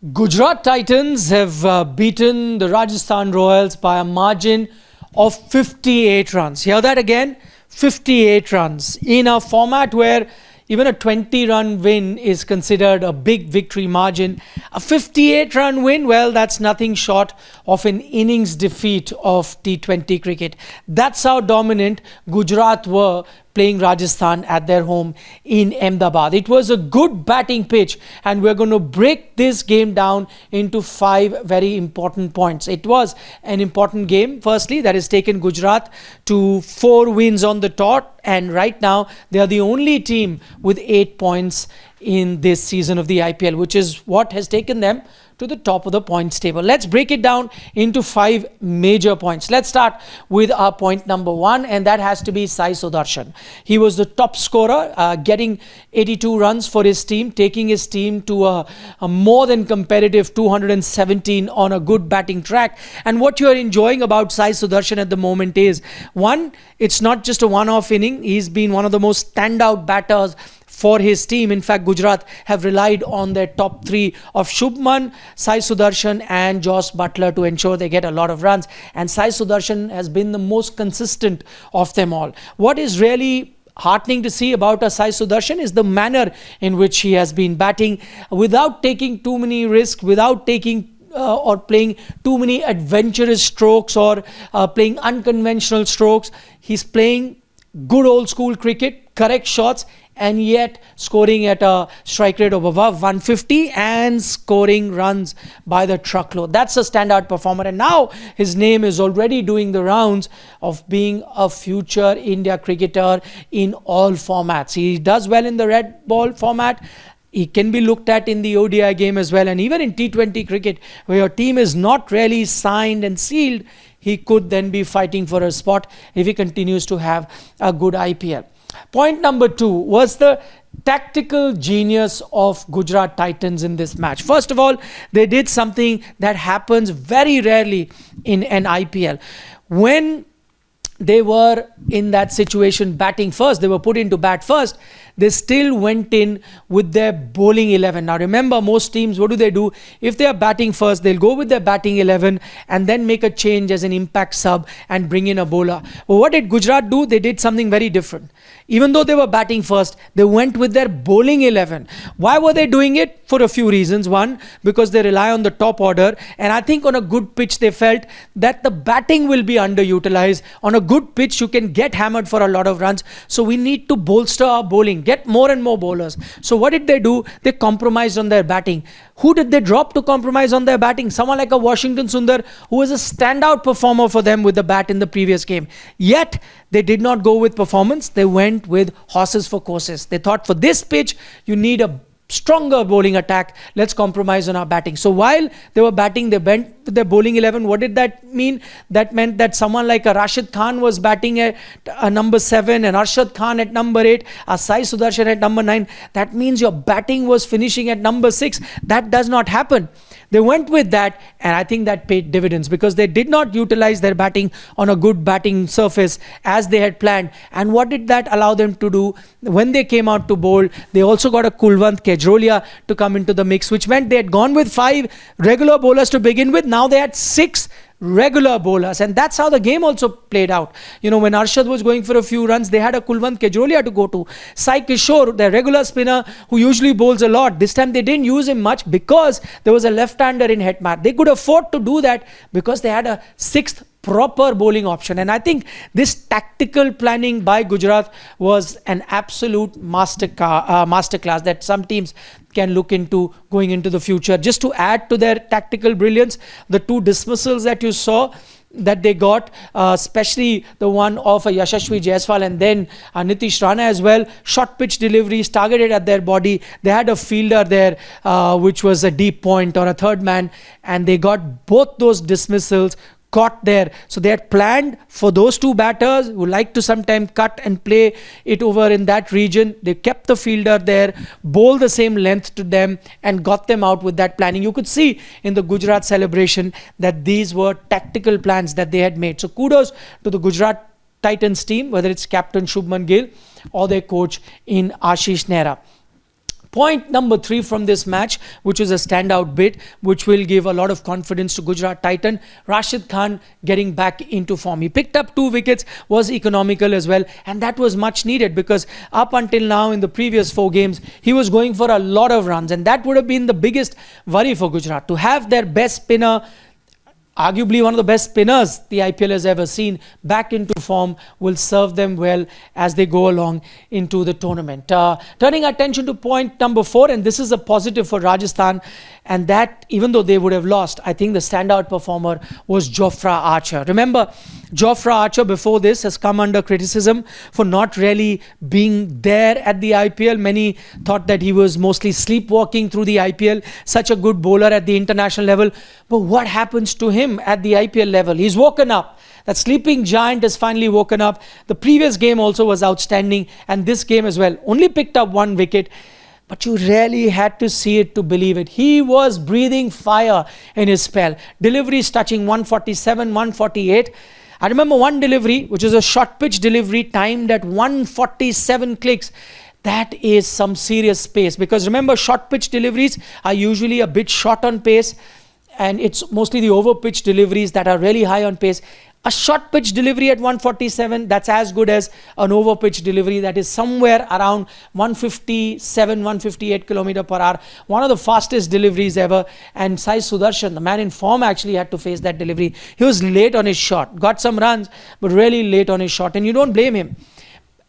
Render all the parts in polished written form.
Gujarat Titans have beaten the Rajasthan Royals by a margin of 58 runs. Hear that again? 58 runs. In a format where even a 20-run win is considered a big victory margin, a 58-run win, well, that's nothing short of an innings defeat of T20 cricket. That's how dominant Gujarat were playing Rajasthan at their home in Ahmedabad. It was a good batting pitch, and we're going to break this game down into 5 very important points. It was an important game, firstly, that has taken Gujarat to 4 wins on the trot, and right now they are the only team with 8 points in this season of the IPL, which is what has taken them to the top of the points table. Let's break it down into 5 major points. Let's start with our point number 1, and that has to be Sai Sudharsan. He was the top scorer, getting 82 runs for his team, taking his team to a more than competitive 217 on a good batting track. And what you're enjoying about Sai Sudharsan at the moment is, one, it's not just a one-off inning. He's been one of the most standout batters for his team. In fact, Gujarat have relied on their top 3 of Shubman, Sai Sudharsan and Josh Buttler to ensure they get a lot of runs. And Sai Sudharsan has been the most consistent of them all. What is really heartening to see about Sai Sudharsan is the manner in which he has been batting without taking too many risks, without taking or playing too many adventurous strokes or playing unconventional strokes. He's playing good old school cricket, correct shots, and yet scoring at a strike rate of above 150 and scoring runs by the truckload. That's a standout performer, and now his name is already doing the rounds of being a future India cricketer in all formats. He does well in the red ball format. He can be looked at in the ODI game as well, and even in T20 cricket, where your team is not really signed and sealed, he could then be fighting for a spot if he continues to have a good IPL. Point number 2 was the tactical genius of Gujarat Titans in this match. First of all, they did something that happens very rarely in an IPL. When they were in that situation batting first, they were put into bat first, they still went in with their bowling 11. Now remember, most teams, what do? If they are batting first, they'll go with their batting 11 and then make a change as an impact sub and bring in a bowler. But what did Gujarat do? They did something very different. Even though they were batting first, they went with their bowling 11. Why were they doing it? For a few reasons. One, because they rely on the top order, and I think on a good pitch they felt that the batting will be underutilized. On a good pitch you can get hammered for a lot of runs, so we need to bolster our bowling, get more and more bowlers. So what did they do? They compromised on their batting. Who did they drop to compromise on their batting? Someone like a Washington Sundar, who was a standout performer for them with the bat in the previous game. Yet they did not go with performance. They went with horses for courses. They thought, for this pitch you need a stronger bowling attack, let's compromise on our batting. So while they were batting, they went with their bowling 11. What did that mean? That meant that someone like a Rashid Khan was batting at number 7, and Rashid Khan at number 8, a Sai Sudharsan at number 9. That means your batting was finishing at number 6. That does not happen. They went with that, and I think that paid dividends, because they did not utilize their batting on a good batting surface as they had planned. And what did that allow them to do? When they came out to bowl, they also got a Kulwant Kejrolia to come into the mix, which meant they had gone with 5 regular bowlers to begin with. Now they had 6 regular bowlers, and that's how the game also played out. You know, when Arshad was going for a few runs, they had a Kulwant Kejrolia to go to. Sai Kishore, their regular spinner who usually bowls a lot, this time they didn't use him much because there was a left-hander in Hetmar. They could afford to do that because they had a 6th proper bowling option. And I think this tactical planning by Gujarat was an absolute masterclass that some teams can look into going into the future. Just to add to their tactical brilliance, the 2 dismissals that you saw that they got, especially the one of a Yashasvi Jaiswal and then Nitish Rana as well, short pitch deliveries targeted at their body. They had a fielder there which was a deep point or a third man, and they got both those dismissals caught there. So they had planned for those 2 batters who like to sometimes cut and play it over in that region. They kept the fielder there, bowled the same length to them, and got them out with that planning. You could see in the Gujarat celebration that these were tactical plans that they had made. So kudos to the Gujarat Titans team, whether it's captain Shubman Gill or their coach in Ashish Nehra. Point number 3 from this match, which is a standout bit, which will give a lot of confidence to Gujarat Titan. Rashid Khan getting back into form. He picked up 2 wickets, was economical as well, and that was much needed because up until now in the previous 4 games, he was going for a lot of runs, and that would have been the biggest worry for Gujarat. To have their best spinner, arguably one of the best spinners the IPL has ever seen, back into form will serve them well as they go along into the tournament. Turning attention to point number 4, and this is a positive for Rajasthan, and that even though they would have lost, I think the standout performer was Jofra Archer. Remember, Jofra Archer before this has come under criticism for not really being there at the IPL. Many thought that he was mostly sleepwalking through the IPL, such a good bowler at the international level. But what happens to him at the IPL level? He's woken up. That sleeping giant has finally woken up. The previous game also was outstanding, and this game as well. Only picked up 1 wicket. But you really had to see it to believe it. He was breathing fire in his spell. Deliveries touching 147, 148. I remember one delivery, which is a short pitch delivery timed at 147 clicks. That is some serious pace. Because remember, short pitch deliveries are usually a bit short on pace. And it's mostly the over pitch deliveries that are really high on pace. A short pitch delivery at 147, that's as good as an over pitch delivery that is somewhere around 157, 158 km per hour. One of the fastest deliveries ever. And Sai Sudharsan, the man in form, actually had to face that delivery. He was late on his shot, got some runs, but really late on his shot. And you don't blame him.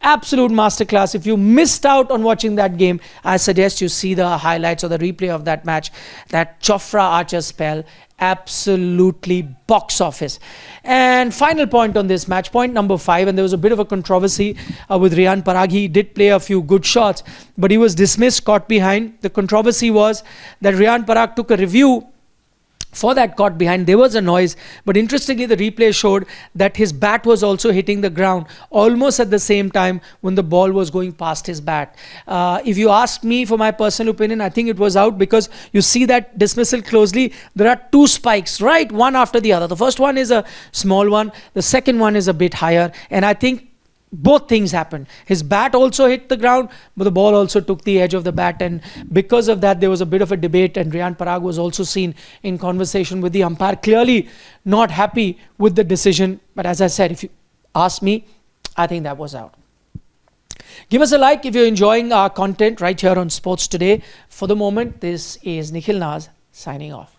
Absolute masterclass. If you missed out on watching that game, I suggest you see the highlights or the replay of that match. That Jofra Archer spell, absolutely box office. And final point on this match, point number 5, and there was a bit of a controversy with Riyan Parag. He did play a few good shots, but he was dismissed, caught behind. The controversy was that Riyan Parag took a review for that caught behind. There was a noise, but interestingly the replay showed that his bat was also hitting the ground almost at the same time when the ball was going past his bat. If you ask me for my personal opinion, I think it was out because you see that dismissal closely. There are 2 spikes, right, one after the other. The first one is a small one, the second one is a bit higher, and I think both things happened. His bat also hit the ground, but the ball also took the edge of the bat, and because of that there was a bit of a debate, and Riyan Parag was also seen in conversation with the umpire, clearly not happy with the decision. But as I said, if you ask me, I think that was out. Give us a like if you're enjoying our content right here on Sports Today. For the moment, this is Nikhil Naz signing off.